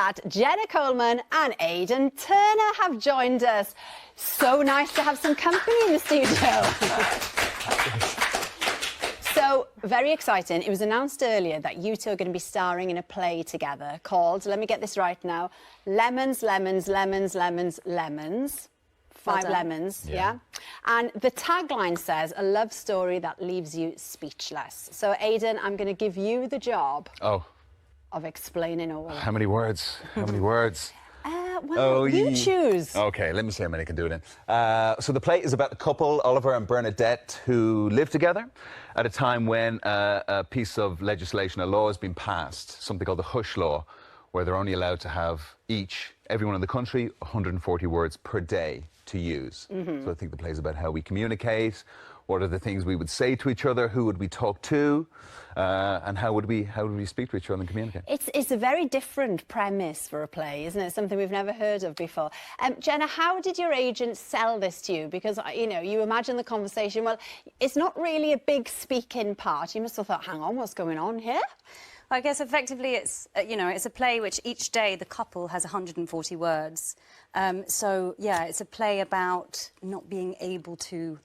That Jenna Coleman and Aidan Turner have joined us. So nice to have some company in the studio. So, very exciting. It was announced earlier that you two are going to be starring in a play together called, let me get this right now, Lemons, Lemons, Lemons, Lemons, Lemons. Five lemons, yeah. And the tagline says, a love story that leaves you speechless. So, Aidan, I'm going to give you the job of explaining all. How many words? How many words? Well, you choose. Okay, let me see how many I can do then. So the play is about a couple, Oliver and Bernadette, who live together at a time when a piece of legislation, a law has been passed, something called the Hush Law, where they're only allowed to have everyone in the country, 140 words per day to use. So I think the play is about how we communicate, what are the things we would say to each other, who would we talk to, and how would we speak to each other and communicate. It's a very different premise for a play, isn't it? Something we've never heard of before. Jenna, how did your agent sell this to you? Because, you know, you imagine the conversation, well, it's not really a big speaking part. You must have thought, hang on, what's going on here? I guess effectively it's, you know, it's a play which each day the couple has 140 words. So, yeah, it's a play about not being able to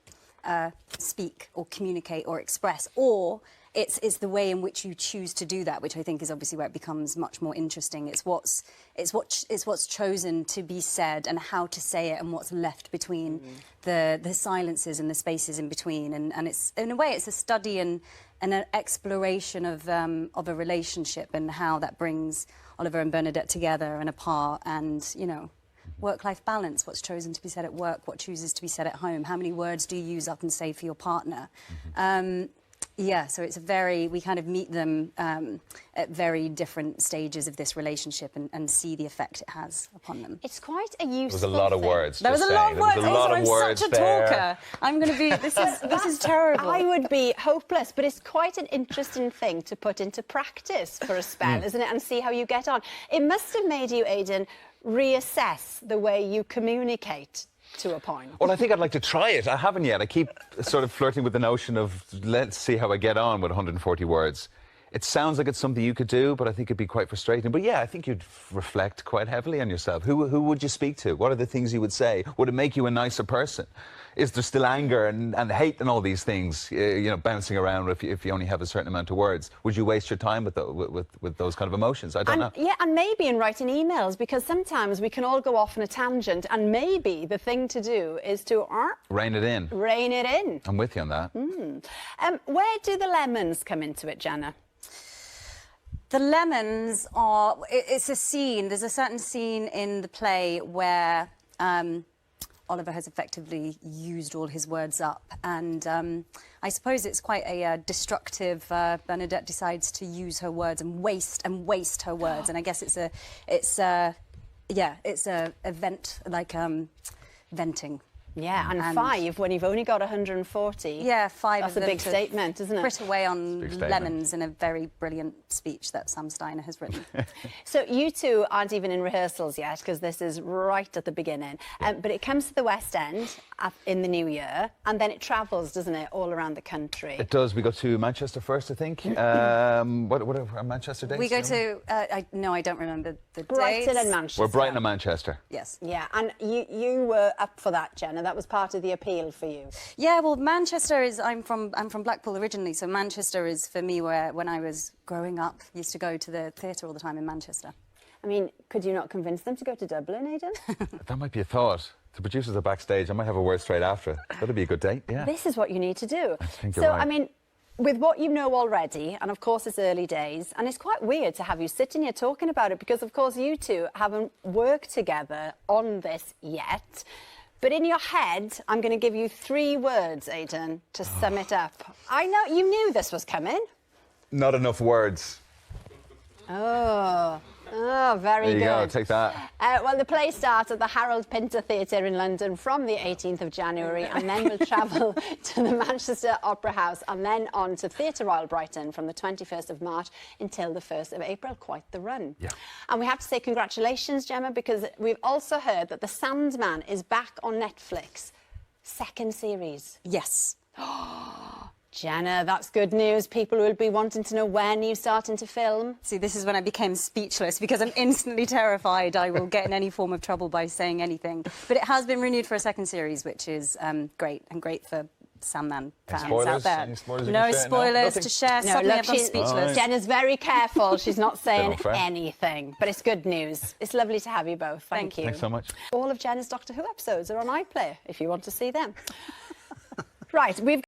speak or communicate or express, or it's the way in which you choose to do that, which I think is obviously where it becomes much more interesting. It's what's chosen to be said and how to say it and what's left between the silences and the spaces in between. And it's, in a way, it's a study and an exploration of a relationship and how that brings Oliver and Bernadette together and apart, and, you know, work-life balance, what's chosen to be said at work, what chooses to be said at home, how many words do you use up and say for your partner. Yeah, so it's we kind of meet them at very different stages of this relationship and see the effect it has upon them. It's quite a useful There was a lot of words. There was a lot of words. I'm such a there. talker. I'm going to be, this is terrible. I would be hopeless, but it's quite an interesting thing to put into practice for a spell, isn't it? And see how you get on. It must have made you, Aidan, reassess the way you communicate to a point. Well, I think I'd like to try it. I haven't yet. I keep sort of flirting with the notion of, let's see how I get on with 140 words. It sounds like it's something you could do, but I think it'd be quite frustrating. But yeah, I think you'd reflect quite heavily on yourself. Who would you speak to? What are the things you would say? Would it make you a nicer person? Is there still anger and hate and all these things, you know, bouncing around if you only have a certain amount of words? Would you waste your time with those kind of emotions? I don't know. Yeah, and maybe in writing emails, because sometimes we can all go off on a tangent, and maybe the thing to do is to... rein it in. Rein it in. I'm with you on that. Where do the lemons come into it, Jenna? The lemons are... It's a scene. There's a certain scene in the play where... Oliver has effectively used all his words up, and I suppose it's quite a destructive. Bernadette decides to use her words and waste her words, and I guess it's a event like venting. Yeah, and 5 when you've only got 140. Yeah, 5. That's a big statement, isn't it? Put away on lemons in a very brilliant speech that Sam Steiner has written. So you two aren't even in rehearsals yet, because this is right at the beginning. But it comes to the West End in the new year, and then it travels, doesn't it, all around the country? It does. We go to Manchester first, I think. What are our Manchester dates? We go to... no, I don't remember the dates. Brighton and Manchester. We're Brighton and Manchester. Yes. Yeah, and you were up for that, Jenna. That was part of the appeal for you. Yeah, well, Manchester is... I'm from Blackpool originally, so Manchester is, for me, where when I was growing up, used to go to the theatre all the time in Manchester. I mean, could you not convince them to go to Dublin, Aidan? That might be a thought. The producers are backstage. I might have a word straight after. That'd be a good date, yeah. This is what you need to do. I think you're right. I mean, with what you know already, and of course it's early days, and it's quite weird to have you sitting here talking about it, because of course you two haven't worked together on this yet. But in your head, I'm going to give you 3 words, Aidan, to sum it up. I know you knew this was coming. Not enough words. Oh, very good. There you go, take that. Well, the play starts at the Harold Pinter Theatre in London from the 18th of January, and then we'll travel to the Manchester Opera House and then on to Theatre Royal Brighton from the 21st of March until the 1st of April. Quite the run. Yeah. And we have to say congratulations, Gemma, because we've also heard that The Sandman is back on Netflix. 2nd series. Yes. Jenna, that's good news. People will be wanting to know when you're starting to film. See, this is when I became speechless because I'm instantly terrified I will get in any form of trouble by saying anything. But it has been renewed for a second series, which is great, and great for Sandman fans out there. Any spoilers you No can share? spoilers Nothing? to share. No, Suddenly look, I've gone speechless. Jenna's very careful. She's not saying Fair. anything, but it's good news. It's lovely to have you both. Thank you. Thanks so much. All of Jenna's Doctor Who episodes are on iPlayer if you want to see them. Right, we've